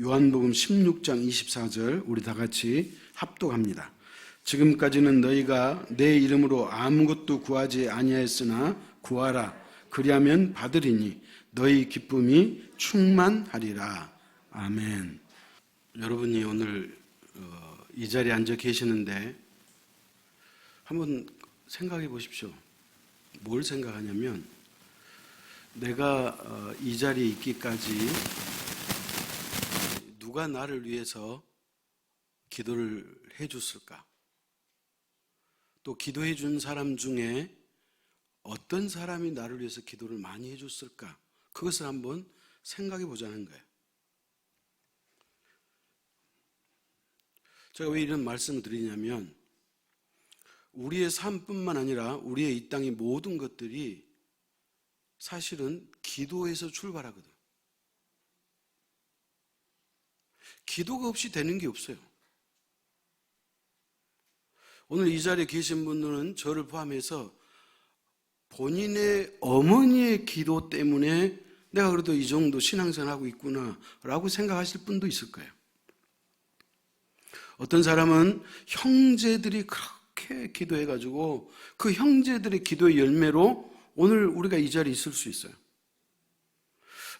요한복음 16장 24절 우리 다 같이 합독합니다. 지금까지는 너희가 내 이름으로 아무것도 구하지 아니하였으나 구하라. 그리하면 받으리니 너희 기쁨이 충만하리라. 아멘. 여러분이 오늘 이 자리에 앉아 계시는데 한번 생각해 보십시오. 뭘 생각하냐면 내가 이 자리에 있기까지 누가 나를 위해서 기도를 해줬을까? 또 기도해 준 사람 중에 어떤 사람이 나를 위해서 기도를 많이 해줬을까? 그것을 한번 생각해 보자는 거예요. 제가 왜 이런 말씀을 드리냐면 우리의 삶뿐만 아니라 우리의 이 땅의 모든 것들이 사실은 기도에서 출발하거든. 기도가 없이 되는 게 없어요. 오늘 이 자리에 계신 분들은 저를 포함해서 본인의 어머니의 기도 때문에 내가 그래도 이 정도 신앙생활하고 있구나 라고 생각하실 분도 있을 거예요. 어떤 사람은 형제들이 그렇게 기도해가지고 그 형제들의 기도의 열매로 오늘 우리가 이 자리에 있을 수 있어요.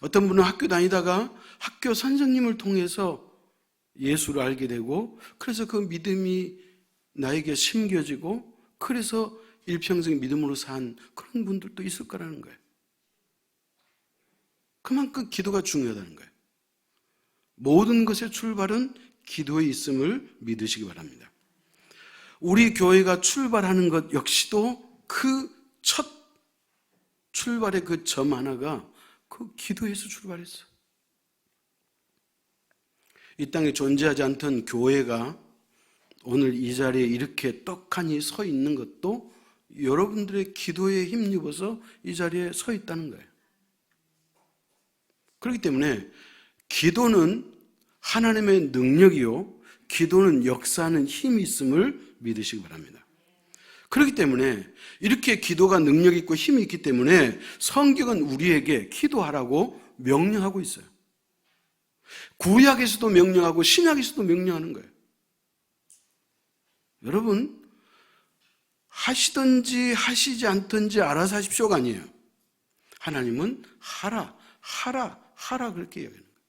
어떤 분은 학교 다니다가 학교 선생님을 통해서 예수를 알게 되고 그래서 그 믿음이 나에게 심겨지고 그래서 일평생 믿음으로 산 그런 분들도 있을 거라는 거예요. 그만큼 기도가 중요하다는 거예요. 모든 것의 출발은 기도에 있음을 믿으시기 바랍니다. 우리 교회가 출발하는 것 역시도 그 첫 출발의 그 점 하나가 그 기도에서 출발했어. 이 땅에 존재하지 않던 교회가 오늘 이 자리에 이렇게 떡하니 서 있는 것도 여러분들의 기도에 힘입어서 이 자리에 서 있다는 거예요. 그렇기 때문에 기도는 하나님의 능력이요, 기도는 역사하는 힘이 있음을 믿으시기 바랍니다. 그렇기 때문에 이렇게 기도가 능력이 있고 힘이 있기 때문에 성경은 우리에게 기도하라고 명령하고 있어요. 구약에서도 명령하고 신약에서도 명령하는 거예요. 여러분, 하시든지 하시지 않든지 알아서 하십시오가 아니에요. 하나님은 하라, 하라, 하라 그렇게 이야기하는 거예요.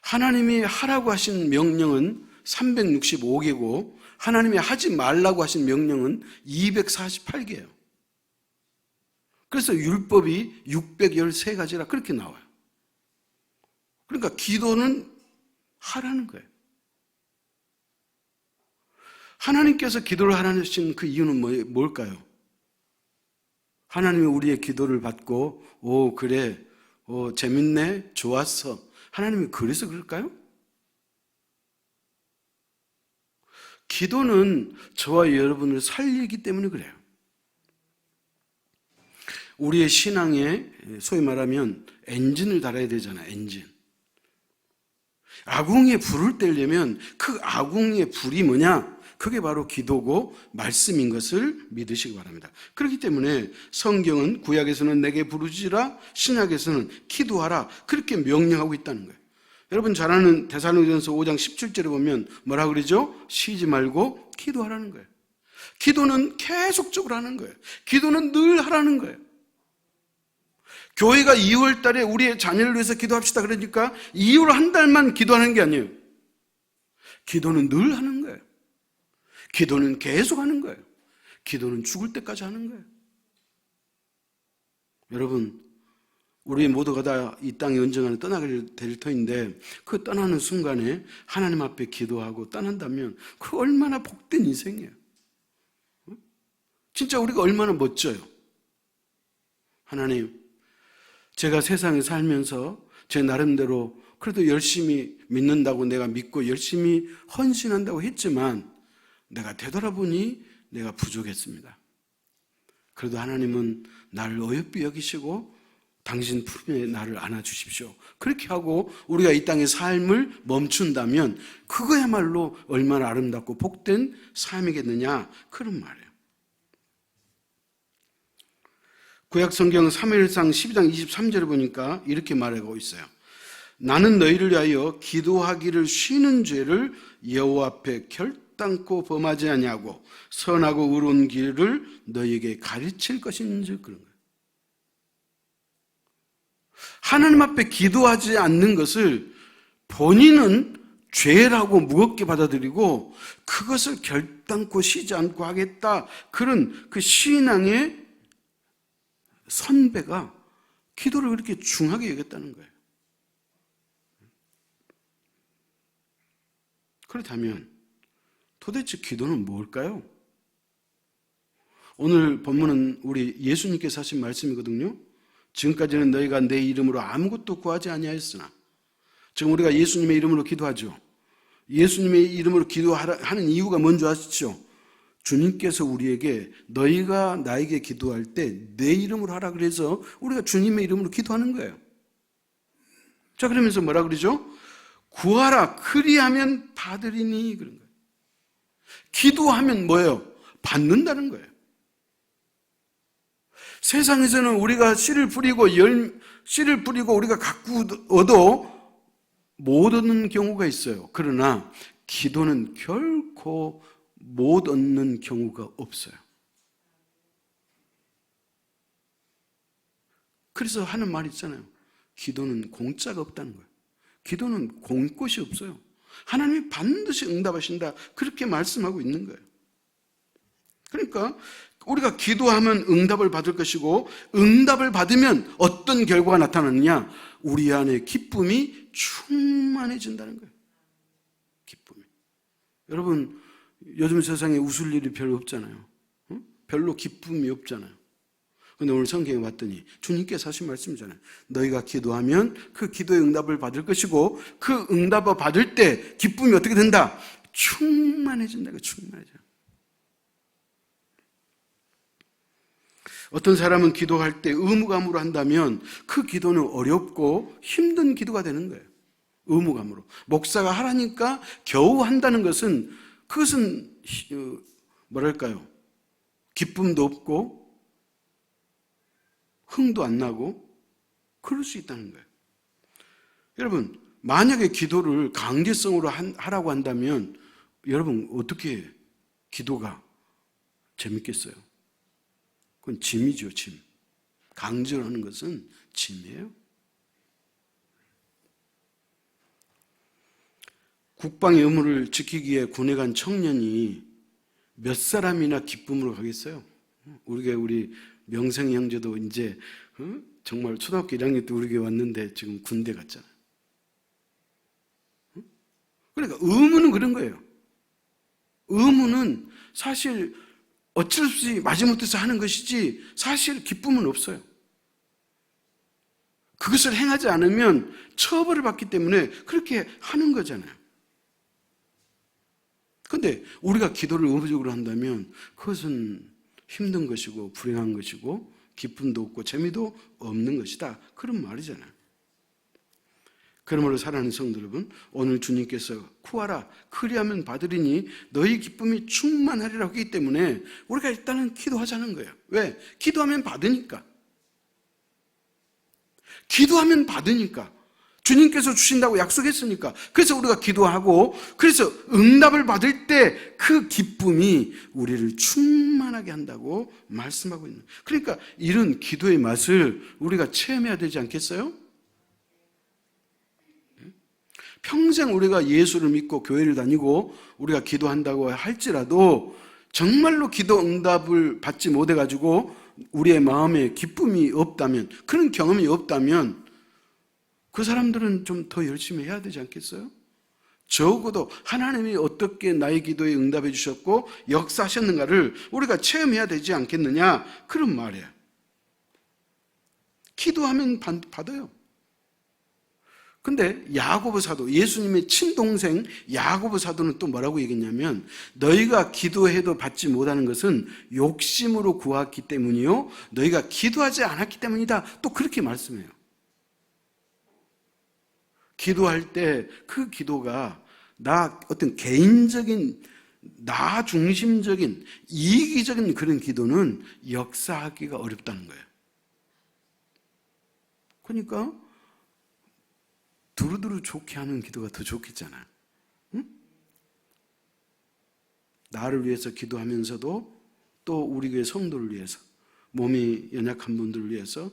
하나님이 하라고 하신 명령은 365개고 하나님이 하지 말라고 하신 명령은 248개예요. 그래서 율법이 613가지라 그렇게 나와요. 그러니까 기도는 하라는 거예요. 하나님께서 기도를 하라는 그 이유는 뭘까요? 하나님이 우리의 기도를 받고 그래, 재밌네, 좋았어. 하나님이 그래서 그럴까요? 기도는 저와 여러분을 살리기 때문에 그래요. 우리의 신앙에 소위 말하면 엔진을 달아야 되잖아요. 엔진. 아궁이에 불을 떼려면 그 아궁이의 불이 뭐냐? 그게 바로 기도고 말씀인 것을 믿으시기 바랍니다. 그렇기 때문에 성경은 구약에서는 내게 부르짖으라, 신약에서는 기도하라 그렇게 명령하고 있다는 거예요. 여러분 잘 아는 데살로니가전서 5장 17절에 보면 뭐라 그러죠? 쉬지 말고 기도하라는 거예요. 기도는 계속적으로 하는 거예요. 기도는 늘 하라는 거예요. 교회가 2월 달에 우리의 자녀를 위해서 기도합시다 그러니까 2월 한 달만 기도하는 게 아니에요. 기도는 늘 하는 거예요. 기도는 계속 하는 거예요. 기도는 죽을 때까지 하는 거예요. 여러분, 우리 모두가 다 이 땅에 언젠가는 떠나게 될 터인데 그 떠나는 순간에 하나님 앞에 기도하고 떠난다면 그 얼마나 복된 인생이에요. 진짜 우리가 얼마나 멋져요. 하나님, 제가 세상에 살면서 제 나름대로 그래도 열심히 믿는다고 내가 믿고 열심히 헌신한다고 했지만 내가 되돌아보니 내가 부족했습니다. 그래도 하나님은 나를 어여삐 여기시고 당신 품에 나를 안아주십시오. 그렇게 하고 우리가 이 땅의 삶을 멈춘다면 그거야말로 얼마나 아름답고 복된 삶이겠느냐 그런 말이에요. 구약 성경 사무엘상 12장 23절에 보니까 이렇게 말하고 있어요. 나는 너희를 위하여 기도하기를 쉬는 죄를 여호와 앞에 결단코 범하지 아니하고 선하고 의로운 길을 너희에게 가르칠 것인지 그런 거예요. 하나님 앞에 기도하지 않는 것을 본인은 죄라고 무겁게 받아들이고 그것을 결단코 쉬지 않고 하겠다. 그런 그 신앙의 선배가 기도를 그렇게 중하게 여겼다는 거예요. 그렇다면 도대체 기도는 뭘까요? 오늘 본문은 우리 예수님께서 하신 말씀이거든요. 지금까지는 너희가 내 이름으로 아무것도 구하지 아니하였으나, 지금 우리가 예수님의 이름으로 기도하죠. 예수님의 이름으로 기도하는 이유가 뭔지 아시죠? 주님께서 우리에게 너희가 나에게 기도할 때 내 이름으로 하라 그래서 우리가 주님의 이름으로 기도하는 거예요. 자, 그러면서 뭐라 그러죠? 구하라 그리하면 받으리니 그런 거예요. 기도하면 뭐예요? 받는다는 거예요. 세상에서는 우리가 씨를 뿌리고 우리가 가꾸어도 못 얻는 경우가 있어요. 그러나 기도는 결코 못 얻는 경우가 없어요. 그래서 하는 말이 있잖아요. 기도는 공짜가 없다는 거예요. 기도는 공꽃이 없어요. 하나님이 반드시 응답하신다. 그렇게 말씀하고 있는 거예요. 그러니까 우리가 기도하면 응답을 받을 것이고 응답을 받으면 어떤 결과가 나타나느냐? 우리 안에 기쁨이 충만해진다는 거예요. 기쁨이. 여러분, 요즘 세상에 웃을 일이 별로 없잖아요. 별로 기쁨이 없잖아요. 근데 오늘 성경에 봤더니 주님께서 하신 말씀이잖아요. 너희가 기도하면 그 기도의 응답을 받을 것이고 그 응답을 받을 때 기쁨이 어떻게 된다? 충만해진다. 충만해져. 어떤 사람은 기도할 때 의무감으로 한다면 그 기도는 어렵고 힘든 기도가 되는 거예요. 의무감으로. 목사가 하라니까 겨우 한다는 것은 그것은 뭐랄까요? 기쁨도 없고 흥도 안 나고 그럴 수 있다는 거예요. 여러분, 만약에 기도를 강제성으로 하라고 한다면 여러분 어떻게 기도가 재밌겠어요? 그건 짐이죠, 짐. 강제로 하는 것은 짐이에요. 국방의 의무를 지키기 위해 군에 간 청년이 몇 사람이나 기쁨으로 가겠어요? 우리 명성이 형제도 이제 정말 초등학교 1학년 때 우리 교회 왔는데 지금 군대 갔잖아요. 그러니까 의무는 그런 거예요. 의무는 사실 어쩔 수 없이 마지못해서 하는 것이지 사실 기쁨은 없어요. 그것을 행하지 않으면 처벌을 받기 때문에 그렇게 하는 거잖아요. 그런데 우리가 기도를 의무적으로 한다면 그것은 힘든 것이고 불행한 것이고 기쁨도 없고 재미도 없는 것이다. 그런 말이잖아요. 그러므로 사랑하는 성도 여러분, 오늘 주님께서 구하라 그리하면 받으리니 너희 기쁨이 충만하리라고 하기 때문에 우리가 일단은 기도하자는 거예요. 왜? 기도하면 받으니까. 기도하면 받으니까. 주님께서 주신다고 약속했으니까. 그래서 우리가 기도하고 그래서 응답을 받을 때 그 기쁨이 우리를 충만하게 한다고 말씀하고 있는 거예요. 그러니까 이런 기도의 맛을 우리가 체험해야 되지 않겠어요? 평생 우리가 예수를 믿고 교회를 다니고 우리가 기도한다고 할지라도 정말로 기도 응답을 받지 못해가지고 우리의 마음에 기쁨이 없다면, 그런 경험이 없다면 그 사람들은 좀 더 열심히 해야 되지 않겠어요? 적어도 하나님이 어떻게 나의 기도에 응답해 주셨고 역사하셨는가를 우리가 체험해야 되지 않겠느냐, 그런 말이에요. 기도하면 받아요. 근데 야고보 사도, 예수님의 친동생 야고보 사도는 또 뭐라고 얘기했냐면 너희가 기도해도 받지 못하는 것은 욕심으로 구했기 때문이요 너희가 기도하지 않았기 때문이다. 또 그렇게 말씀해요. 기도할 때 그 기도가 어떤 개인적인 나 중심적인 이기적인 그런 기도는 역사하기가 어렵다는 거예요. 그러니까 두루두루 좋게 하는 기도가 더 좋겠잖아요. 응? 나를 위해서 기도하면서도 또 우리 교회 성도를 위해서, 몸이 연약한 분들을 위해서,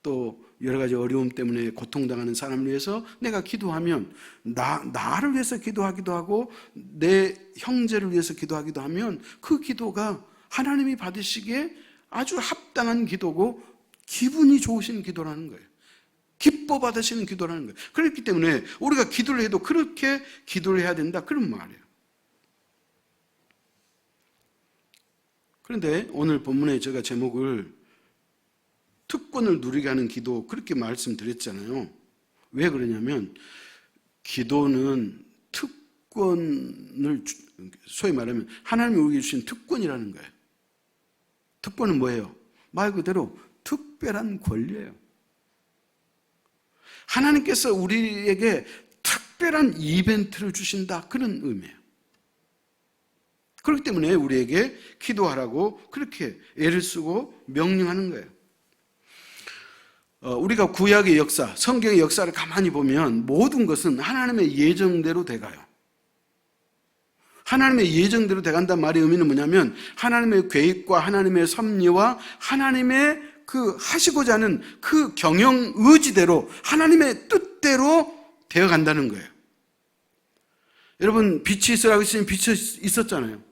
또 여러 가지 어려움 때문에 고통당하는 사람을 위해서 내가 기도하면, 나를 위해서 기도하기도 하고 내 형제를 위해서 기도하기도 하면 그 기도가 하나님이 받으시기에 아주 합당한 기도고 기분이 좋으신 기도라는 거예요. 기뻐 받으시는 기도라는 거예요. 그렇기 때문에 우리가 기도를 해도 그렇게 기도를 해야 된다, 그런 말이에요. 그런데 오늘 본문에 제가 제목을 특권을 누리게 하는 기도, 그렇게 말씀드렸잖아요. 왜 그러냐면 기도는 특권을, 소위 말하면 하나님이 우리에게 주신 특권이라는 거예요. 특권은 뭐예요? 말 그대로 특별한 권리예요. 하나님께서 우리에게 특별한 이벤트를 주신다, 그런 의미예요. 그렇기 때문에 우리에게 기도하라고 그렇게 애를 쓰고 명령하는 거예요. 우리가 구약의 역사, 성경의 역사를 가만히 보면 모든 것은 하나님의 예정대로 돼가요. 하나님의 예정대로 돼간다는 말의 의미는 뭐냐면 하나님의 계획과 하나님의 섭리와 하나님의 그 하시고자 하는 그 경영 의지대로, 하나님의 뜻대로 되어간다는 거예요. 여러분, 빛이 있으라고 했으니 빛이 있었잖아요.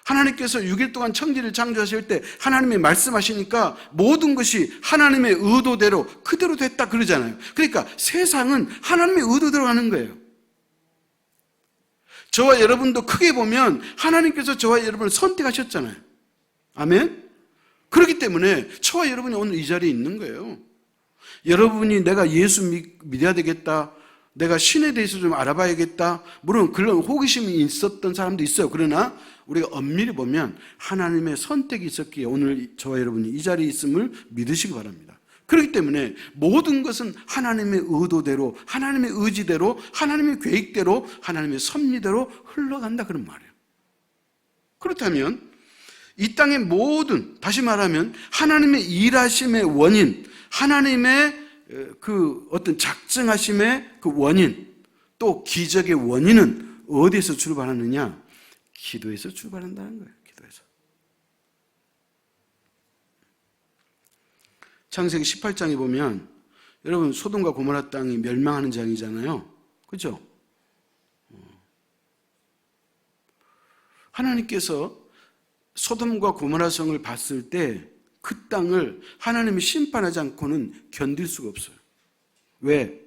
하나님께서 6일 동안 천지를 창조하실 때 하나님이 말씀하시니까 모든 것이 하나님의 의도대로 그대로 됐다 그러잖아요. 그러니까 세상은 하나님의 의도대로 가는 거예요. 저와 여러분도 크게 보면 하나님께서 저와 여러분을 선택하셨잖아요. 아멘? 그렇기 때문에 저와 여러분이 오늘 이 자리에 있는 거예요. 여러분이 내가 예수 믿어야 되겠다, 내가 신에 대해서 좀 알아봐야겠다, 물론 그런 호기심이 있었던 사람도 있어요. 그러나 우리가 엄밀히 보면 하나님의 선택이 있었기에 오늘 저와 여러분이 이 자리에 있음을 믿으시기 바랍니다. 그렇기 때문에 모든 것은 하나님의 의도대로, 하나님의 의지대로, 하나님의 계획대로, 하나님의 섭리대로 흘러간다, 그런 말이에요. 그렇다면 이 땅의 모든, 다시 말하면 하나님의 일하심의 원인, 하나님의 그 어떤 작정하심의 그 원인, 또 기적의 원인은 어디에서 출발하느냐? 기도에서 출발한다는 거예요. 기도에서. 창세기 18장에 보면 여러분, 소돔과 고모라 땅이 멸망하는 장이잖아요. 그렇죠? 하나님께서 소돔과 고모라 성을 봤을 때 그 땅을 하나님이 심판하지 않고는 견딜 수가 없어요. 왜?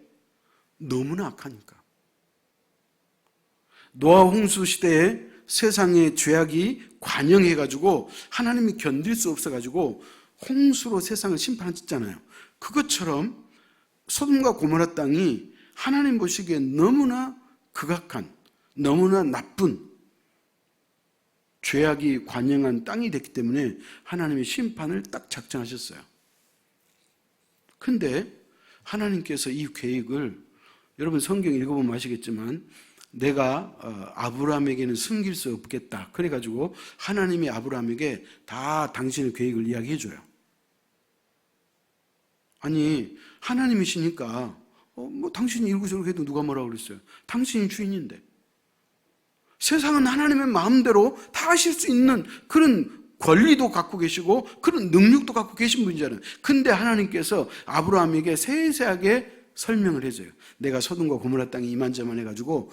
너무나 악하니까. 노아 홍수 시대에 세상의 죄악이 관영해가지고 하나님이 견딜 수 없어가지고 홍수로 세상을 심판했잖아요. 그것처럼 소돔과 고모라 땅이 하나님 보시기에 너무나 극악한, 너무나 나쁜 죄악이 관영한 땅이 됐기 때문에 하나님의 심판을 딱 작정하셨어요. 근데 하나님께서 이 계획을, 여러분 성경 읽어보면 아시겠지만 내가 아브라함에게는 숨길 수 없겠다, 그래가지고 하나님이 아브라함에게 다 당신의 계획을 이야기해줘요. 아니, 하나님이시니까 뭐 당신이 이러고저러고 해도 누가 뭐라고 그랬어요? 당신이 주인인데. 세상은 하나님의 마음대로 다 하실 수 있는 그런 권리도 갖고 계시고 그런 능력도 갖고 계신 분이잖아요. 근데 하나님께서 아브라함에게 세세하게 설명을 해줘요. 내가 소돔과 고모라 땅에 이만저만 해가지고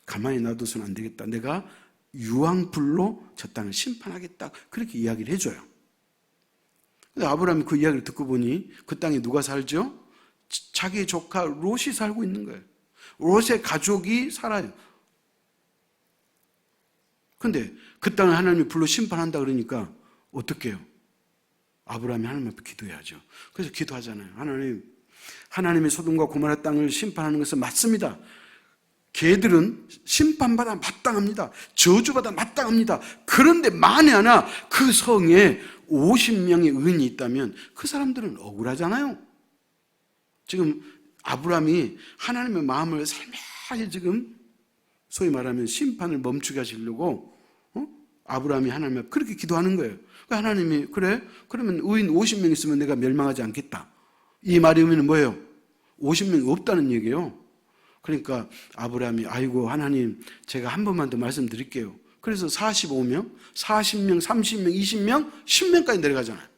가만히 놔둬서는 안 되겠다. 내가 유황불로 저 땅을 심판하겠다. 그렇게 이야기를 해줘요. 근데 아브라함이 그 이야기를 듣고 보니 그 땅에 누가 살죠? 자기의 조카 롯이 살고 있는 거예요. 롯의 가족이 살아요. 근데 그 땅을 하나님이 불러 심판한다 그러니까 어떻게 해요? 아브라함이 하나님 앞에 기도해야죠. 그래서 기도하잖아요. 하나님의 소돔과 고모라 땅을 심판하는 것은 맞습니다. 걔들은 심판받아 마땅합니다. 저주받아 마땅합니다. 그런데 만에 하나 그 성에 50명의 의인이 있다면 그 사람들은 억울하잖아요. 지금 아브라함이 하나님의 마음을 살며시 지금 소위 말하면 심판을 멈추게 하시려고 아브라함이 하나님 앞에 그렇게 기도하는 거예요. 하나님이 그래? 그러면 의인 50명 있으면 내가 멸망하지 않겠다. 이 말의 의미는 뭐예요? 50명이 없다는 얘기예요. 그러니까 아브라함이 아이고 하나님 제가 한 번만 더 말씀드릴게요. 그래서 45명, 40명, 30명, 20명, 10명까지 내려가잖아요.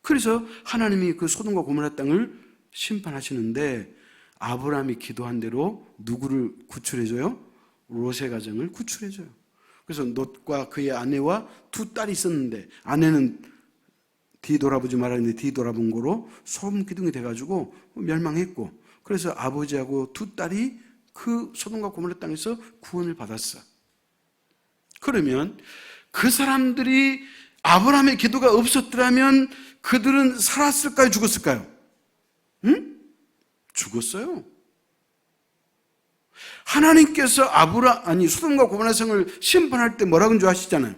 그래서 하나님이 그 소돔과 고모라 땅을 심판하시는데 아브라함이 기도한 대로 누구를 구출해줘요? 롯의 가정을 구출해줘요. 그래서 롯과 그의 아내와 두 딸이 있었는데 아내는 뒤돌아보지 말았는데 뒤돌아본 거로 소금 기둥이 돼가지고 멸망했고 그래서 아버지하고 두 딸이 그 소돔과 고모라 땅에서 구원을 받았어. 그러면 그 사람들이 아브라함의 기도가 없었더라면 그들은 살았을까요? 죽었을까요? 응? 죽었어요. 하나님께서 소돔과 고모라 성을 심판할 때 뭐라고 줄 아시잖아요.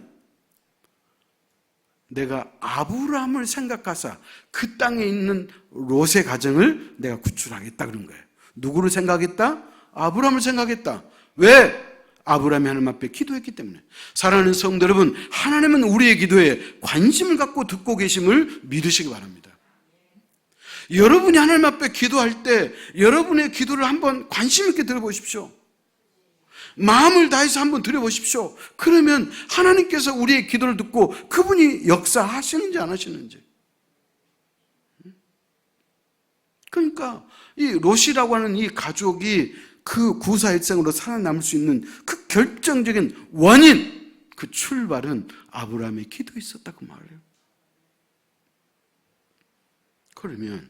내가 아브라함을 생각하사 그 땅에 있는 롯의 가정을 내가 구출하겠다 그런 거예요. 누구를 생각했다? 아브라함을 생각했다. 왜? 아브라함이 하나님 앞에 기도했기 때문에. 사랑하는 성도 여러분, 하나님은 우리의 기도에 관심을 갖고 듣고 계심을 믿으시기 바랍니다. 여러분이 하나님 앞에 기도할 때 여러분의 기도를 한번 관심 있게 들어보십시오. 마음을 다해서 한번 드려보십시오. 그러면 하나님께서 우리의 기도를 듣고 그분이 역사하시는지 안 하시는지. 그러니까 이 롯이라고 하는 이 가족이 그 구사일생으로 살아남을 수 있는 그 결정적인 원인, 그 출발은 아브라함의 기도에 있었다고 말해요. 그러면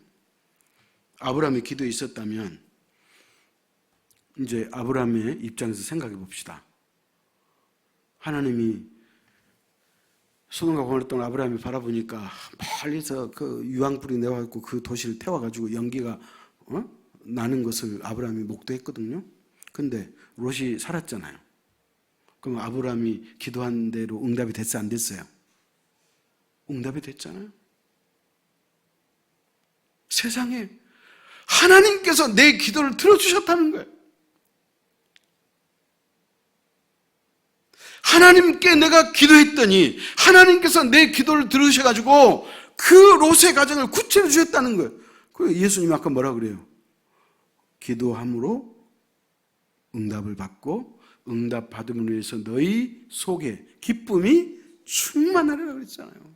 아브라함의 기도에 있었다면 이제 아브라함의 입장에서 생각해 봅시다. 하나님이 소돔과 고모라 땅을 아브라함이 바라보니까 멀리서 그 유황불이 내와갖고 그 도시를 태워가지고 연기가 나는 것을 아브라함이 목도했거든요. 근데 롯이 살았잖아요. 그럼 아브라함이 기도한 대로 응답이 됐어요? 안 됐어요? 응답이 됐잖아요. 세상에 하나님께서 내 기도를 들어주셨다는 거예요. 하나님께 내가 기도했더니 하나님께서 내 기도를 들으셔가지고 그 롯의 가정을 구출해 주셨다는 거예요. 그래서 예수님이 아까 뭐라 그래요? 기도함으로 응답을 받고 응답 받음으로 인해서 너희 속에 기쁨이 충만하리라 그랬잖아요.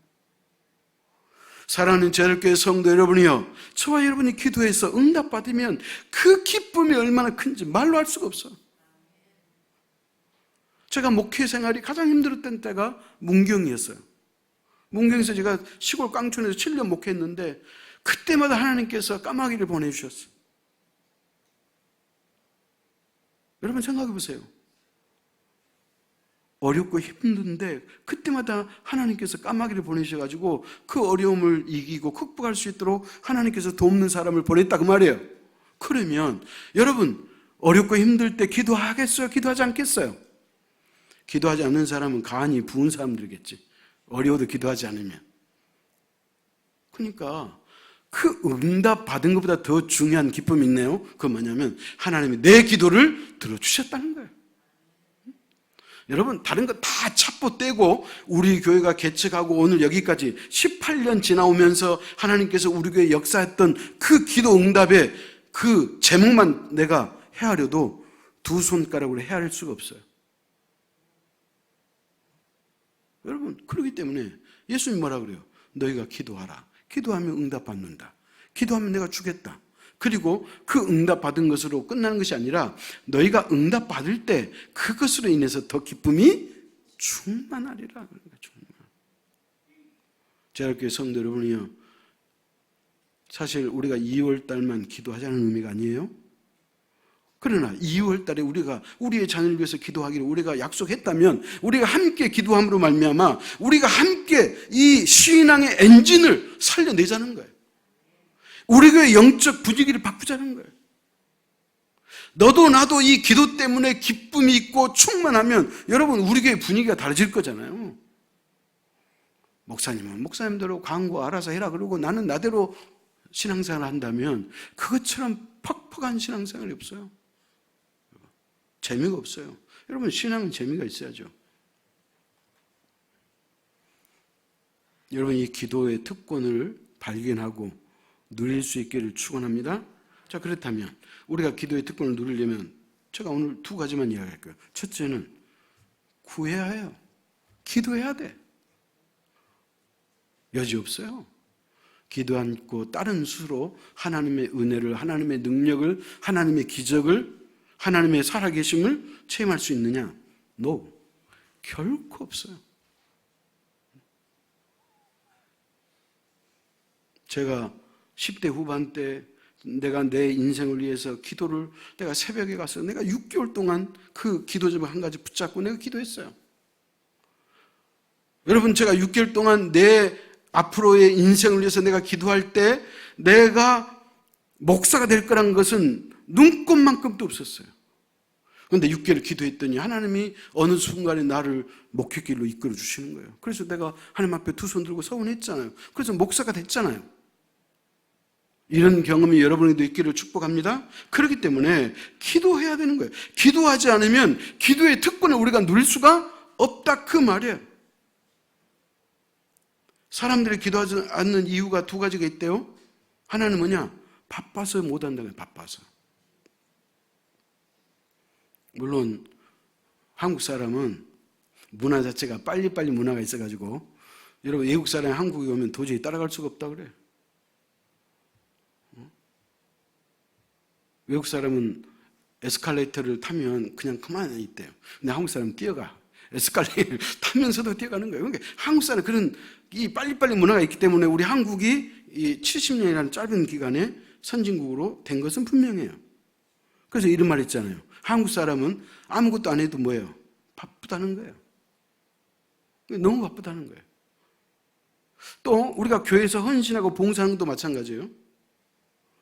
사랑하는 제일교회 성도 여러분이요, 저와 여러분이 기도해서 응답 받으면 그 기쁨이 얼마나 큰지 말로 할 수가 없어요. 제가 목회 생활이 가장 힘들었던 때가 문경이었어요. 문경에서 제가 시골 깡촌에서 7년 목회했는데 그때마다 하나님께서 까마귀를 보내주셨어요. 여러분 생각해 보세요. 어렵고 힘든데 그때마다 하나님께서 까마귀를 보내셔가지고 그 어려움을 이기고 극복할 수 있도록 하나님께서 돕는 사람을 보냈다 그 말이에요. 그러면 여러분 어렵고 힘들 때 기도하겠어요? 기도하지 않겠어요? 기도하지 않는 사람은 간이 부은 사람들이겠지. 어려워도 기도하지 않으면. 그러니까 그 응답 받은 것보다 더 중요한 기쁨이 있네요. 그건 뭐냐면 하나님이 내 기도를 들어주셨다는 거예요. 여러분 다른 거 다 차포 떼고 우리 교회가 개척하고 오늘 여기까지 18년 지나오면서 하나님께서 우리 교회에 역사했던 그 기도 응답의 그 제목만 내가 헤아려도 두 손가락으로 헤아릴 수가 없어요. 여러분 그렇기 때문에 예수님이 뭐라 그래요? 너희가 기도하라. 기도하면 응답받는다. 기도하면 내가 주겠다. 그리고 그 응답 받은 것으로 끝나는 것이 아니라 너희가 응답 받을 때 그것으로 인해서 더 기쁨이 충만하리라. 제일교회 성도 여러분이요, 사실 우리가 2월 달만 기도하자는 의미가 아니에요. 그러나 2월 달에 우리가 우리의 자녀를 위해서 기도하기를 우리가 약속했다면 우리가 함께 기도함으로 말미암아 우리가 함께 이 신앙의 엔진을 살려내자는 거예요. 우리 교회 영적 분위기를 바꾸자는 거예요. 너도 나도 이 기도 때문에 기쁨이 있고 충만하면 여러분 우리 교회 분위기가 달라질 거잖아요. 목사님은 목사님대로 광고 알아서 해라 그러고 나는 나대로 신앙생활을 한다면 그것처럼 퍽퍽한 신앙생활이 없어요. 재미가 없어요. 여러분 신앙은 재미가 있어야죠. 여러분 이 기도의 특권을 발견하고 누릴 수 있기를 축원합니다. 자, 그렇다면 우리가 기도의 특권을 누리려면 제가 오늘 두 가지만 이야기할 거예요. 첫째는 구해야 해요. 기도해야 돼. 여지 없어요. 기도 않고 다른 수로 하나님의 은혜를, 하나님의 능력을, 하나님의 기적을, 하나님의 살아계심을 체험할 수 있느냐? No. 결코 없어요. 제가 10대 후반 때 내가 내 인생을 위해서 기도를 내가 새벽에 가서 내가 6개월 동안 그 기도 제목 한 가지 붙잡고 내가 기도했어요. 여러분, 제가 6개월 동안 내 앞으로의 인생을 위해서 내가 기도할 때 내가 목사가 될 거란 것은 눈꼽만큼도 없었어요. 그런데 6개월 기도했더니 하나님이 어느 순간에 나를 목회길로 이끌어 주시는 거예요. 그래서 내가 하나님 앞에 두 손 들고 서원했잖아요. 그래서 목사가 됐잖아요. 이런 경험이 여러분에도 있기를 축복합니다. 그렇기 때문에 기도해야 되는 거예요. 기도하지 않으면 기도의 특권을 우리가 누릴 수가 없다, 그 말이에요. 사람들이 기도하지 않는 이유가 두 가지가 있대요. 하나는 뭐냐? 바빠서 못한다는 거예요. 바빠서. 물론 한국 사람은 문화 자체가 빨리빨리 문화가 있어가지고 여러분, 외국 사람이 한국에 오면 도저히 따라갈 수가 없다 그래요. 외국 사람은 에스컬레이터를 타면 그냥 가만히 있대요. 근데 한국 사람은 뛰어가. 에스컬레이터를 타면서도 뛰어가는 거예요. 그러니까 한국 사람은 그런 이 빨리빨리 문화가 있기 때문에 우리 한국이 이 70년이라는 짧은 기간에 선진국으로 된 것은 분명해요. 그래서 이런 말 있잖아요. 한국 사람은 아무것도 안 해도 뭐예요? 바쁘다는 거예요. 너무 바쁘다는 거예요. 또 우리가 교회에서 헌신하고 봉사하는 것도 마찬가지예요.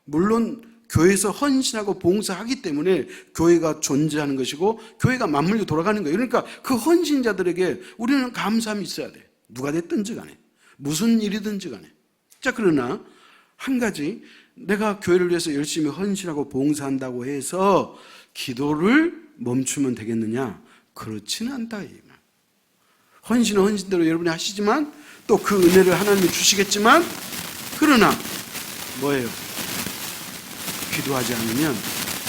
물론 교회에서 헌신하고 봉사하기 때문에 교회가 존재하는 것이고 교회가 맞물려 돌아가는 거예요. 그러니까 그 헌신자들에게 우리는 감사함이 있어야 돼. 누가 됐든지 간에, 무슨 일이든지 간에. 자, 그러나 한 가지, 내가 교회를 위해서 열심히 헌신하고 봉사한다고 해서 기도를 멈추면 되겠느냐? 그렇지는 않다. 헌신은 헌신대로 여러분이 하시지만 또 그 은혜를 하나님이 주시겠지만, 그러나 뭐예요? 기도하지 않으면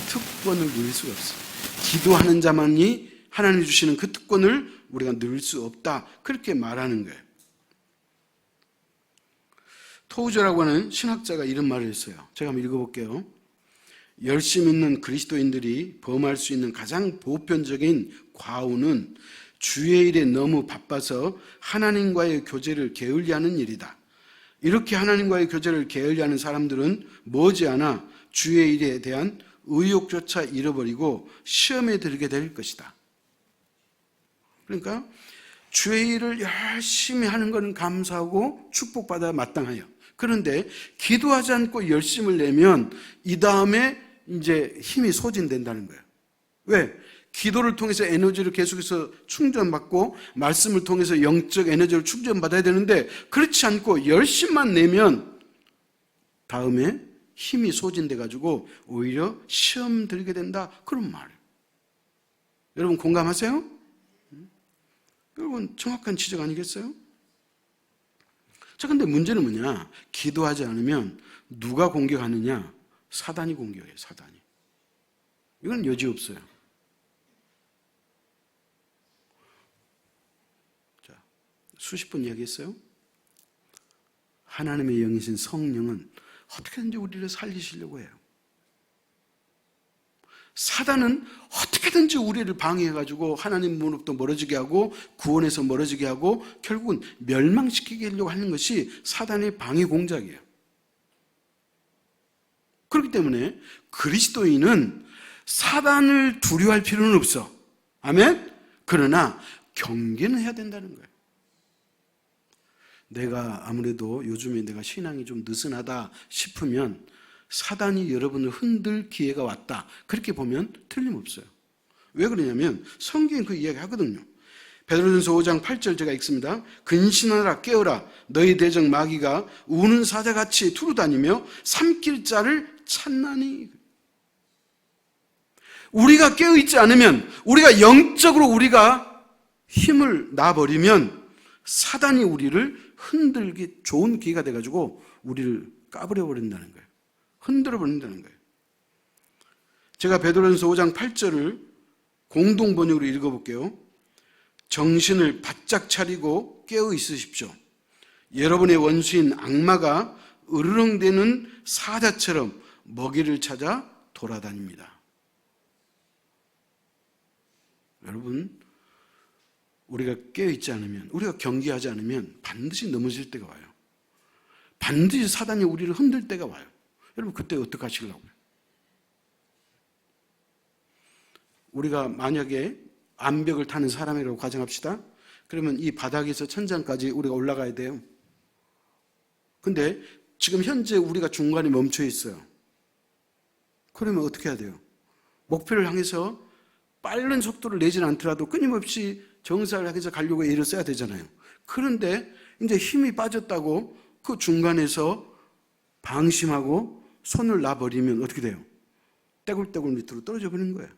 특권을 누릴 수가 없어요. 기도하는 자만이 하나님이 주시는 그 특권을 우리가 누릴 수 없다, 그렇게 말하는 거예요. 토우저라고 하는 신학자가 이런 말을 했어요. 제가 한번 읽어볼게요. 열심 있는 그리스도인들이 범할 수 있는 가장 보편적인 과오는 주의 일에 너무 바빠서 하나님과의 교제를 게을리하는 일이다. 이렇게 하나님과의 교제를 게을리하는 사람들은 머지않아 주의 일에 대한 의욕조차 잃어버리고 시험에 들게 될 것이다. 그러니까 주의 일을 열심히 하는 것은 감사하고 축복받아 마땅해요. 그런데 기도하지 않고 열심을 내면 이 다음에 이제 힘이 소진된다는 거예요. 왜? 기도를 통해서 에너지를 계속해서 충전받고 말씀을 통해서 영적 에너지를 충전받아야 되는데 그렇지 않고 열심만 내면 다음에 힘이 소진돼가지고 오히려 시험 들게 된다, 그런 말이에요. 여러분 공감하세요? 여러분 정확한 지적 아니겠어요? 자, 근데 문제는 뭐냐? 기도하지 않으면 누가 공격하느냐? 사단이 공격해요. 사단이. 이건 여지 없어요. 자, 수십 번 이야기했어요. 하나님의 영이신 성령은 어떻게든지 우리를 살리시려고 해요. 사단은 어떻게든지 우리를 방해해가지고 하나님 문으로부터 멀어지게 하고 구원에서 멀어지게 하고 결국은 멸망시키게 하려고 하는 것이 사단의 방해 공작이에요. 그렇기 때문에 그리스도인은 사단을 두려워할 필요는 없어. 아멘? 그러나 경계는 해야 된다는 거예요. 내가 아무래도 요즘에 내가 신앙이 좀 느슨하다 싶으면 사단이 여러분을 흔들 기회가 왔다, 그렇게 보면 틀림없어요. 왜 그러냐면 성경에 그 이야기 하거든요. 베드로전서 5장 8절 제가 읽습니다. 근신하라, 깨어라, 너희 대적 마귀가 우는 사자같이 두루다니며 삼킬 자를 찾나니. 우리가 깨어있지 않으면, 우리가 영적으로 우리가 힘을 놔버리면 사단이 우리를 흔들기 좋은 기회가 돼가지고 우리를 까버려 버린다는 거예요. 흔들어 버린다는 거예요. 제가 베드로전서 5장 8절을 공동 번역으로 읽어볼게요. 정신을 바짝 차리고 깨어 있으십시오. 여러분의 원수인 악마가 으르렁대는 사자처럼 먹이를 찾아 돌아다닙니다. 여러분, 우리가 깨어있지 않으면, 우리가 경계하지 않으면 반드시 넘어질 때가 와요. 반드시 사단이 우리를 흔들 때가 와요. 여러분, 그때 어떻게 하시려고요? 우리가 만약에 암벽을 타는 사람이라고 가정합시다. 그러면 이 바닥에서 천장까지 우리가 올라가야 돼요. 근데 지금 현재 우리가 중간에 멈춰 있어요. 그러면 어떻게 해야 돼요? 목표를 향해서 빠른 속도를 내지는 않더라도 끊임없이 정상을 향해서 가려고 애를 써야 되잖아요. 그런데 이제 힘이 빠졌다고 그 중간에서 방심하고 손을 놔버리면 어떻게 돼요? 떼굴떼굴 밑으로 떨어져 버리는 거예요.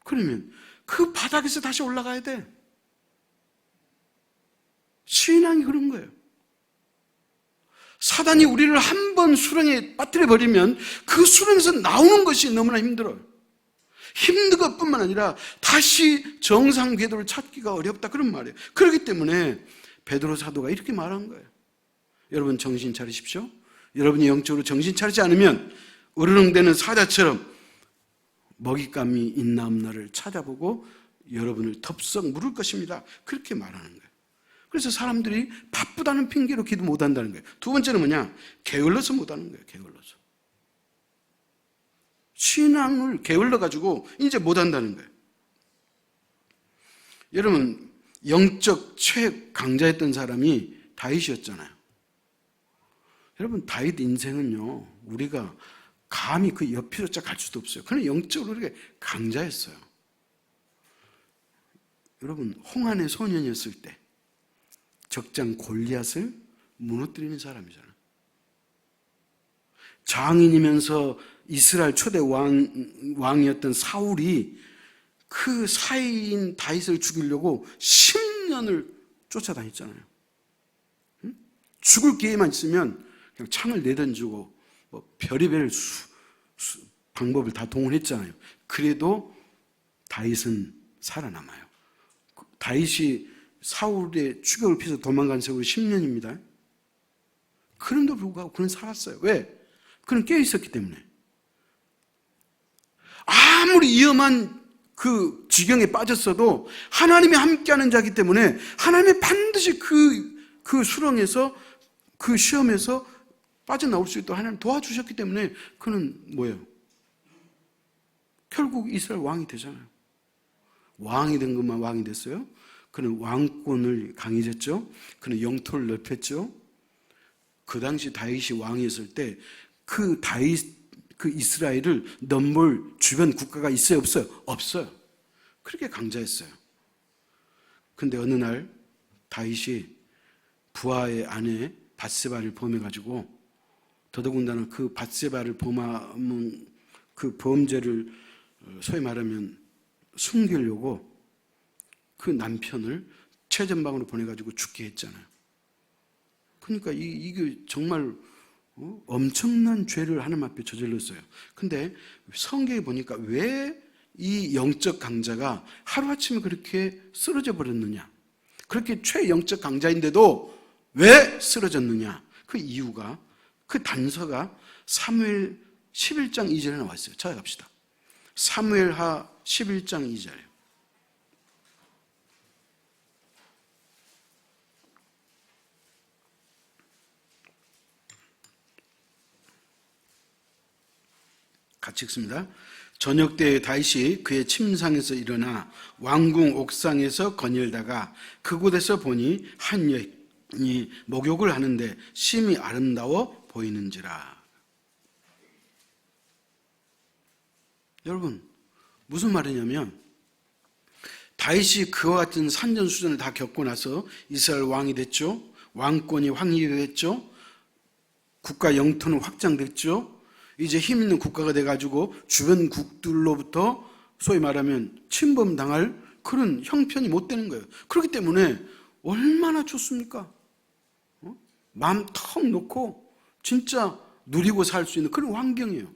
그러면 그 바닥에서 다시 올라가야 돼. 신앙이 그런 거예요. 사단이 우리를 한 번 수렁에 빠뜨려 버리면 그 수렁에서 나오는 것이 너무나 힘들어요. 힘든 것뿐만 아니라 다시 정상 궤도를 찾기가 어렵다 그런 말이에요. 그렇기 때문에 베드로 사도가 이렇게 말한 거예요. 여러분 정신 차리십시오. 여러분이 영적으로 정신 차리지 않으면 으르렁대는 사자처럼 먹잇감이 있나 없나를 찾아보고 여러분을 덥석 물을 것입니다. 그렇게 말하는 거예요. 그래서 사람들이 바쁘다는 핑계로 기도 못한다는 거예요. 두 번째는 뭐냐? 게을러서 못하는 거예요. 게을러서. 신앙을 게을러가지고 이제 못한다는 거예요. 여러분 영적 최강자였던 사람이 다윗이었잖아요. 여러분 다윗 인생은요 우리가 감히 그 옆으로짜 갈 수도 없어요. 그는 영적으로 이렇게 강자였어요. 여러분 홍한의 소년이었을 때 적장 골리앗을 무너뜨리는 사람이잖아요. 장인이면서 이스라엘 초대 왕이었던 사울이 그 사이인 다윗을 죽이려고 10년을 쫓아다녔잖아요. 죽을 기회만 있으면 그냥 창을 내던지고 뭐 별의별 방법을 다 동원했잖아요. 그래도 다윗은 살아남아요. 다윗이 사울의 추격을 피해서 도망간 세월이 10년입니다. 그럼에도 불구하고 그는 살았어요. 왜? 그는 깨어있었기 때문에. 아무리 위험한 그 지경에 빠졌어도 하나님이 함께하는 자이기 때문에 하나님이 반드시 그 수렁에서 그 시험에서 빠져나올 수 있도록 하나님 도와주셨기 때문에 그는 뭐예요? 결국 이스라엘 왕이 되잖아요. 왕이 된 것만 왕이 됐어요. 그는 왕권을 강해졌죠. 그는 영토를 넓혔죠. 그 당시 다윗이 왕이었을 때 그 다윗 그 이스라엘을 넘볼 주변 국가가 있어요, 없어요? 없어요. 그렇게 강자였어요. 근데 어느 날 다윗이 부하의 아내 밧세바를 범해가지고 더더군다나 그 밧세바를 범한 그 범죄를 소위 말하면 숨기려고 그 남편을 최전방으로 보내가지고 죽게 했잖아요. 그러니까 이게 정말 엄청난 죄를 하나님 앞에 저질렀어요. 근데 성경에 보니까 왜 이 영적 강자가 하루아침에 그렇게 쓰러져 버렸느냐? 그렇게 최영적 강자인데도 왜 쓰러졌느냐? 그 이유가, 그 단서가 사무엘 11장 2절에 나와 있어요. 찾아갑시다. 사무엘하 11장 2절이에요. 같이 읽습니다. 저녁 때에 다윗이 그의 침상에서 일어나 왕궁 옥상에서 거닐다가 그곳에서 보니 한 여인이 목욕을 하는데 심히 아름다워 보이는지라. 여러분 무슨 말이냐면 다윗이 그와 같은 산전수전을 다 겪고 나서 이스라엘 왕이 됐죠. 왕권이 확립됐죠. 국가 영토는 확장됐죠. 이제 힘 있는 국가가 돼가지고 주변 국들로부터 소위 말하면 침범당할 그런 형편이 못 되는 거예요. 그렇기 때문에 얼마나 좋습니까? 마음 턱 놓고 진짜 누리고 살 수 있는 그런 환경이에요.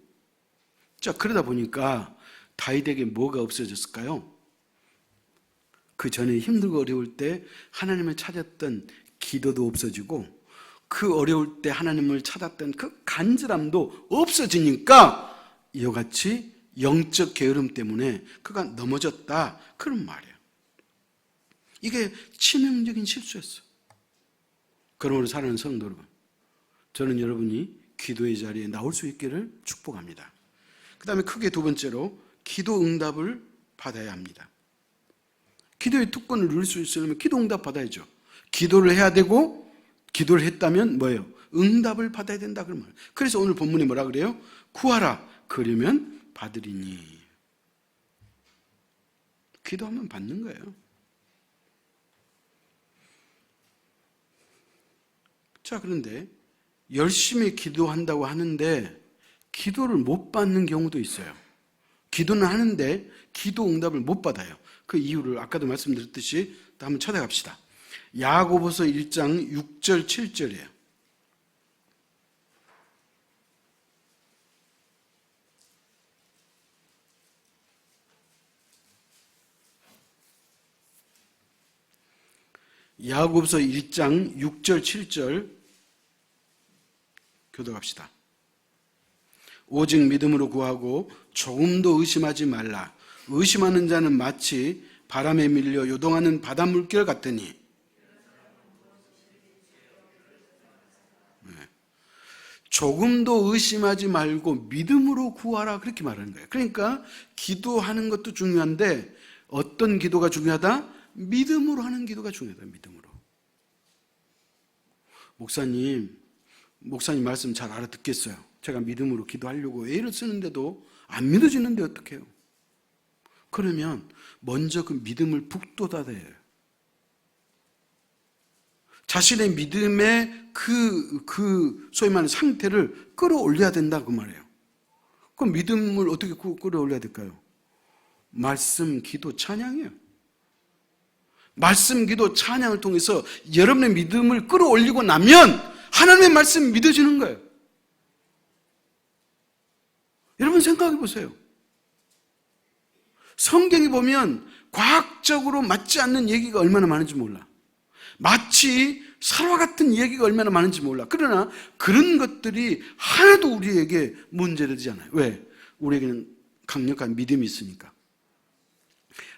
자, 그러다 보니까 다윗에게 뭐가 없어졌을까요? 그 전에 힘들고 어려울 때 하나님을 찾았던 기도도 없어지고 그 어려울 때 하나님을 찾았던 그 간절함도 없어지니까 이와 같이 영적 게으름 때문에 그가 넘어졌다, 그런 말이에요. 이게 치명적인 실수였어요. 그러므로 사랑하는 성도 여러분, 저는 여러분이 기도의 자리에 나올 수 있기를 축복합니다. 그 다음에 크게 두 번째로 기도 응답을 받아야 합니다. 기도의 특권을 누릴 수 있으려면 기도 응답 받아야죠. 기도를 해야 되고 기도를 했다면 뭐예요? 응답을 받아야 된다, 그런 말. 그래서 오늘 본문이 뭐라 그래요? 구하라, 그러면 받으리니. 기도하면 받는 거예요. 자, 그런데 열심히 기도한다고 하는데 기도를 못 받는 경우도 있어요. 기도는 하는데 기도 응답을 못 받아요. 그 이유를 아까도 말씀드렸듯이 한번 찾아갑시다. 야고보서 1장 6절 7절이에요. 야고보서 1장 6절 7절 교독합시다. 오직 믿음으로 구하고 조금도 의심하지 말라. 의심하는 자는 마치 바람에 밀려 요동하는 바다 물결 같으니. 조금도 의심하지 말고 믿음으로 구하라, 그렇게 말하는 거예요. 그러니까 기도하는 것도 중요한데 어떤 기도가 중요하다? 믿음으로 하는 기도가 중요하다. 믿음으로. 목사님 말씀 잘 알아듣겠어요. 제가 믿음으로 기도하려고 애를 쓰는데도 안 믿어지는데 어떡해요? 그러면 먼저 그 믿음을 북돋아야 해요. 자신의 믿음의 소위 말하는 상태를 끌어올려야 된다, 그 말이에요. 그럼 믿음을 어떻게 끌어올려야 될까요? 말씀, 기도, 찬양이에요. 말씀, 기도, 찬양을 통해서 여러분의 믿음을 끌어올리고 나면 하나님의 말씀이 믿어지는 거예요. 여러분 생각해 보세요. 성경에 보면 과학적으로 맞지 않는 얘기가 얼마나 많은지 몰라. 마치 살화 같은 얘기가 얼마나 많은지 몰라. 그러나 그런 것들이 하나도 우리에게 문제되지 않아요. 왜? 우리에게는 강력한 믿음이 있으니까.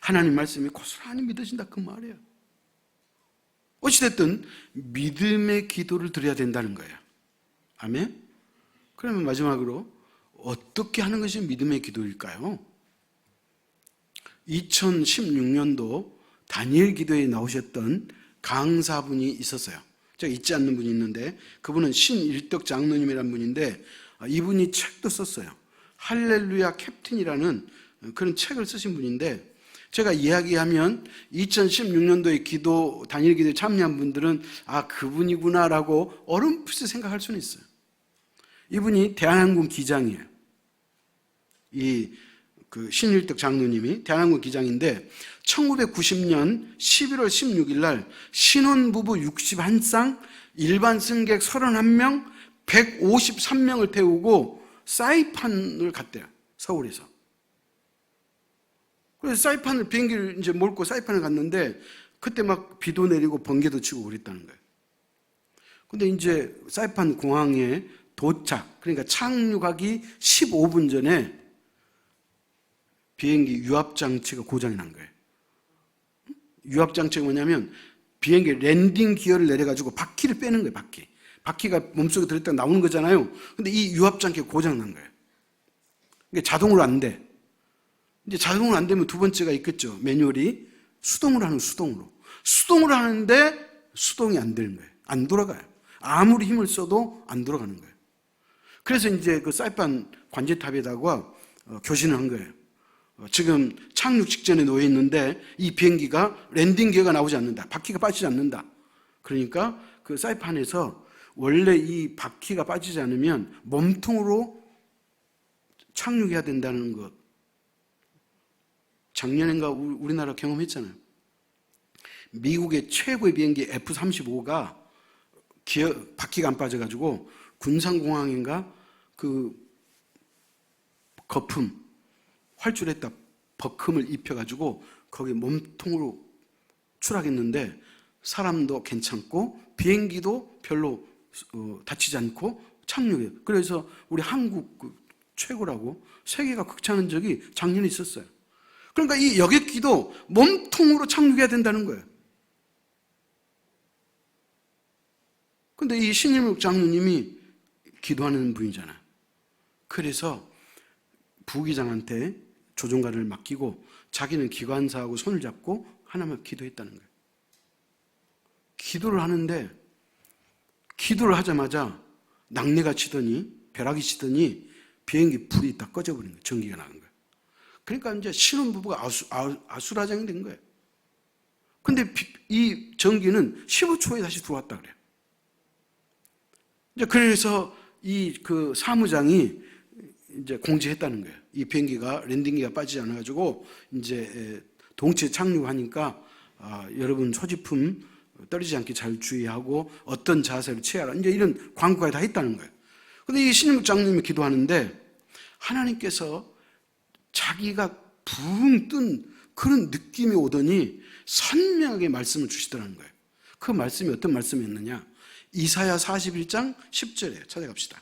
하나님 말씀이 고스란히 믿어진다, 그 말이에요. 어찌됐든 믿음의 기도를 드려야 된다는 거예요. 아멘? 그러면 마지막으로 어떻게 하는 것이 믿음의 기도일까요? 2016년도 다니엘 기도에 나오셨던 강사분이 있었어요. 제가 잊지 않는 분이 있는데 그분은 신일덕 장로님이라는 분인데 이분이 책도 썼어요. 할렐루야 캡틴이라는 그런 책을 쓰신 분인데 제가 이야기하면 2016년도에 기도, 다니엘 기도에 참여한 분들은 그분이구나라고 어렴풋이 생각할 수는 있어요. 이분이 대한항공 기장이에요. 신일덕 장로님이 대한항공 기장인데 1990년 11월 16일 날 신혼부부 61쌍, 일반 승객 31명, 153명을 태우고 사이판을 갔대요. 서울에서. 그래서 사이판을 비행기를 이제 몰고 사이판을 갔는데 그때 막 비도 내리고 번개도 치고 그랬다는 거예요. 근데 이제 사이판 공항에 도착, 그러니까 착륙하기 15분 전에 비행기 유압장치가 고장이 난 거예요. 유압장치가 뭐냐면 비행기 랜딩 기어를 내려가지고 바퀴를 빼는 거예요, 바퀴. 바퀴가 몸속에 들어있다가 나오는 거잖아요. 근데 이 유압장치가 고장 난 거예요. 이게 자동으로 안 돼. 이제 자동으로 안 되면 두 번째가 있겠죠. 매뉴얼이 수동으로 하는데 수동이 안 되는 거예요. 안 돌아가요. 아무리 힘을 써도 안 돌아가는 거예요. 그래서 이제 그 사이판 관제탑에다가 교신을 한 거예요. 지금 착륙 직전에 놓여 있는데 이 비행기가 랜딩 기어가 나오지 않는다. 바퀴가 빠지지 않는다. 그러니까 그 사이판에서 원래 이 바퀴가 빠지지 않으면 몸통으로 착륙해야 된다는 것. 작년인가 우리나라 경험했잖아요. 미국의 최고의 비행기 F-35가 바퀴가 안 빠져가지고 군산공항인가 그 거품 활주로에다 버금을 입혀가지고 거기 몸통으로 추락했는데 사람도 괜찮고 비행기도 별로 다치지 않고 착륙해요. 그래서 우리 한국 최고라고 세계가 극찬한 적이 작년에 있었어요. 그러니까 이 여객기도 몸통으로 착륙해야 된다는 거예요. 근데 이 신일묵 장로님이 기도하는 분이잖아요. 그래서 부기장한테 조종관을 맡기고 자기는 기관사하고 손을 잡고 하나만 기도했다는 거예요. 기도를 하는데 기도를 하자마자 낙뢰가 치더니 벼락이 치더니 비행기 불이 다 꺼져버린 거예요. 전기가 나는 거예요. 그러니까 이제 신혼부부가 아수라장이 된 거예요. 근데 이 전기는 15초에 다시 들어왔다 그래요. 이제 그래서 그 사무장이 이제 공지했다는 거예요. 이 비행기가 랜딩기가 빠지지 않아가지고 이제 동체 착륙하니까 여러분 소지품 떨어지지 않게 잘 주의하고 어떤 자세를 취하라. 이제 이런 광고가 다 있다는 거예요. 근데 이 신일묵 장로님이 기도하는데 하나님께서 자기가 붕 뜬 그런 느낌이 오더니 선명하게 말씀을 주시더라는 거예요. 그 말씀이 어떤 말씀이었느냐? 이사야 41장 10절에 찾아갑시다.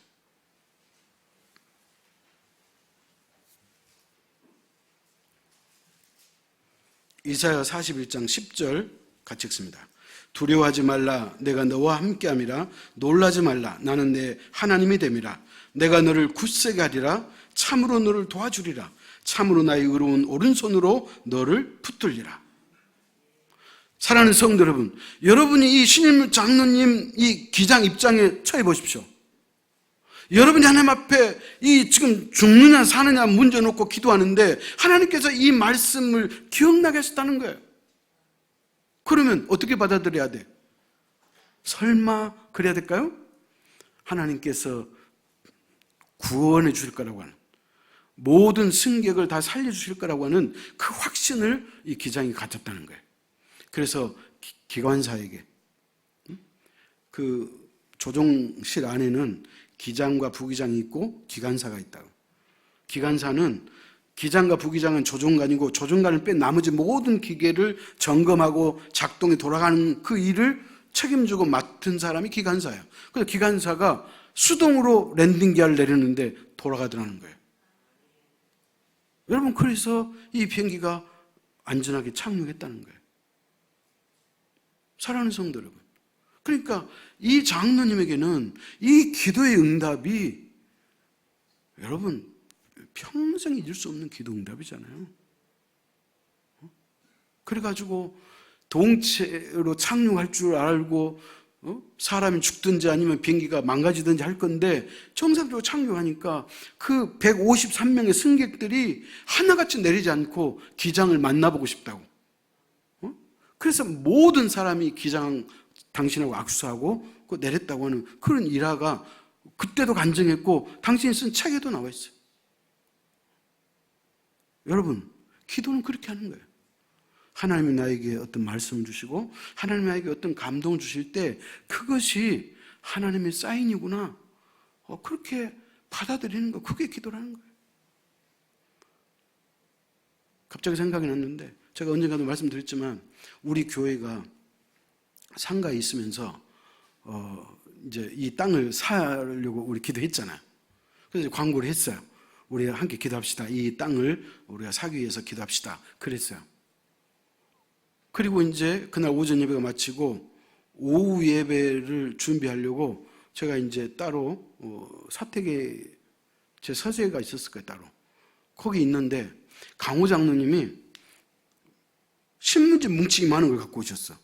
이사야 41장 10절 같이 읽습니다. 두려워하지 말라. 내가 너와 함께함이라. 놀라지 말라. 나는 내 하나님이 됨이라. 내가 너를 굳세게 하리라. 참으로 너를 도와주리라. 참으로 나의 의로운 오른손으로 너를 붙들리라. 사랑하는 성도 여러분, 여러분이 이 신일묵 장로님 이 기장 입장에 처해 보십시오. 여러분이 하나님 앞에 이 지금 죽느냐 사느냐 문제 놓고 기도하는데 하나님께서 이 말씀을 기억나게 하셨다는 거예요. 그러면 어떻게 받아들여야 돼? 설마 그래야 될까요? 하나님께서 구원해 주실 거라고 하는, 모든 승객을 다 살려주실 거라고 하는 그 확신을 이 기장이 가졌다는 거예요. 그래서 기관사에게, 그 조종실 안에는 기장과 부기장이 있고 기관사가 있다고. 기장과 부기장은 조종관이고 조종관을 뺀 나머지 모든 기계를 점검하고 작동이 돌아가는 그 일을 책임지고 맡은 사람이 기관사예요. 그래서 기관사가 수동으로 랜딩 기어를 내렸는데 돌아가더라는 거예요. 여러분, 그래서 이 비행기가 안전하게 착륙했다는 거예요. 사랑하는 성도 여러분, 그러니까 이 장로님에게는 이 기도의 응답이 여러분 평생 잊을 수 없는 기도 응답이잖아요. 그래가지고 동체로 착륙할 줄 알고 사람이 죽든지 아니면 비행기가 망가지든지 할 건데 정상적으로 착륙하니까 그 153명의 승객들이 하나같이 내리지 않고 기장을 만나보고 싶다고. 그래서 모든 사람이 기장 당신하고 악수하고 내렸다고 하는 그런 일화가 그때도 간증했고 당신이 쓴 책에도 나와 있어요. 여러분, 기도는 그렇게 하는 거예요. 하나님이 나에게 어떤 말씀을 주시고 하나님이 나에게 어떤 감동을 주실 때 그것이 하나님의 사인이구나, 그렇게 받아들이는 거, 그게 기도라는 거예요. 갑자기 생각이 났는데 제가 언젠가도 말씀드렸지만 우리 교회가 상가에 있으면서 이제 이 땅을 사려고 우리 기도했잖아요. 그래서 광고를 했어요. 우리 함께 기도합시다. 이 땅을 우리가 사기 위해서 기도합시다. 그랬어요. 그리고 이제 그날 오전 예배가 마치고 오후 예배를 준비하려고 제가 이제 따로 사택에 제 서재가 있었을 거예요. 따로 거기 있는데 강호 장로님이 신문지 뭉치기 많은 걸 갖고 오셨어.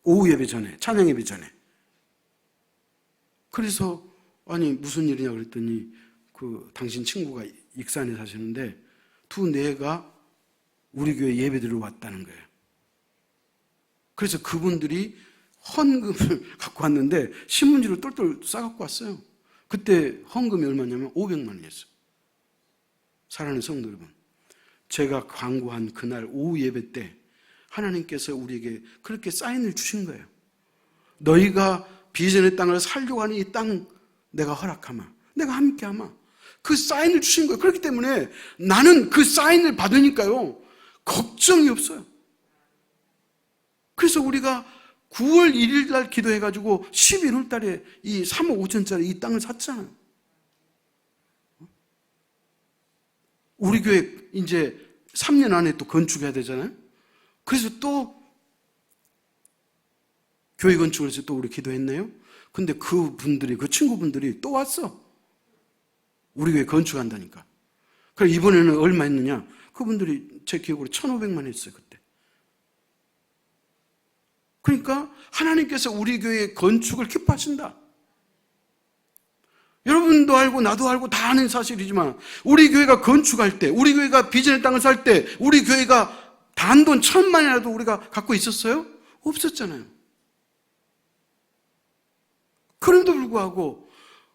오후 예배 전에, 찬양 예배 전에. 그래서 아니 무슨 일이냐 그랬더니 그 당신 친구가 익산에 사시는데 두 내가 우리 교회 예배드리러 왔다는 거예요. 그래서 그분들이 헌금을 갖고 왔는데 신문지를 똘똘 싸갖고 왔어요. 그때 헌금이 얼마냐면 500만 원이었어요. 사랑하는 성도 여러분, 제가 광고한 그날 오후 예배 때 하나님께서 우리에게 그렇게 사인을 주신 거예요. 너희가 비전의 땅을 살려고 하는 이 땅 내가 허락하마, 내가 함께하마, 그 사인을 주신 거예요. 그렇기 때문에 나는 그 사인을 받으니까요 걱정이 없어요. 그래서 우리가 9월 1일 날 기도해가지고 11월 달에 이 3억 5천짜리 이 땅을 샀잖아요. 우리 교회 이제 3년 안에 또 건축해야 되잖아요. 그래서 또 교회 건축을 해서 또 우리 기도했네요. 근데 그 친구분들이 또 왔어. 우리 교회 건축한다니까. 그래 이번에는 얼마 했느냐? 그분들이 제 기억으로 1,500만 했어요, 그때. 그러니까 하나님께서 우리 교회 건축을 기뻐하신다. 여러분도 알고 나도 알고 다 아는 사실이지만 우리 교회가 건축할 때, 우리 교회가 비전의 땅을 살 때 우리 교회가 단돈 1,000만이라도 우리가 갖고 있었어요? 없었잖아요. 그럼에도 불구하고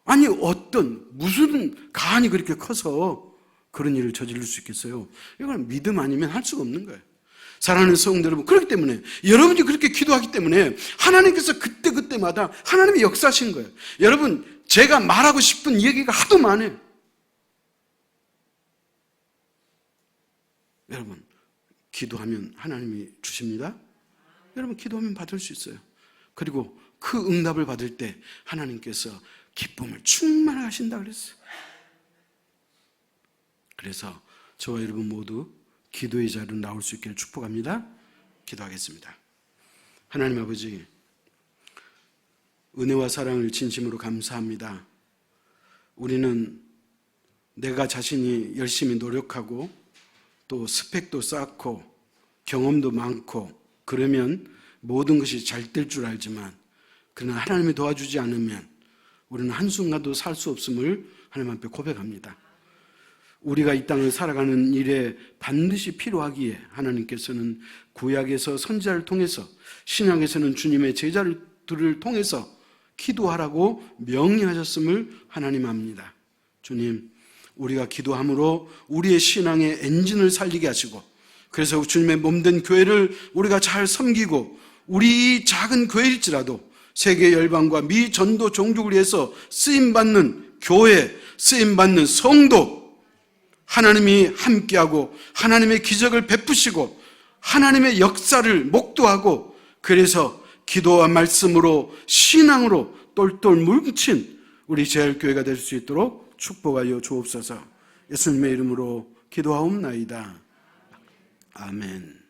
아니 무슨 가안이 그렇게 커서 그런 일을 저지를 수 있겠어요? 이건 믿음 아니면 할 수가 없는 거예요. 사랑하는 성도 여러분, 그렇기 때문에 여러분이 그렇게 기도하기 때문에 하나님께서 그때마다 하나님이 역사하신 거예요. 여러분, 제가 말하고 싶은 얘기가 하도 많아요. 여러분, 기도하면 하나님이 주십니다. 여러분, 기도하면 받을 수 있어요. 그리고 그 응답을 받을 때 하나님께서 기쁨을 충만하게 하신다 그랬어요. 그래서 저와 여러분 모두 기도의 자리로 나올 수 있기를 축복합니다. 기도하겠습니다. 하나님 아버지, 은혜와 사랑을 진심으로 감사합니다. 우리는 내가 자신이 열심히 노력하고 또 스펙도 쌓고 경험도 많고 그러면 모든 것이 잘 될 줄 알지만 그러나 하나님이 도와주지 않으면 우리는 한순간도 살 수 없음을 하나님 앞에 고백합니다. 우리가 이 땅을 살아가는 일에 반드시 필요하기에 하나님께서는 구약에서 선지자를 통해서 신약에서는 주님의 제자들을 통해서 기도하라고 명령하셨음을 하나님 압니다. 주님, 우리가 기도함으로 우리의 신앙의 엔진을 살리게 하시고 그래서 주님의 몸된 교회를 우리가 잘 섬기고 우리 작은 교회일지라도 세계 열방과 미 전도 종족을 위해서 쓰임받는 교회, 쓰임받는 성도, 하나님이 함께하고 하나님의 기적을 베푸시고 하나님의 역사를 목도하고 그래서 기도와 말씀으로 신앙으로 똘똘 뭉친 우리 제일교회가 될 수 있도록 축복하여 주옵소서. 예수님의 이름으로 기도하옵나이다. 아멘.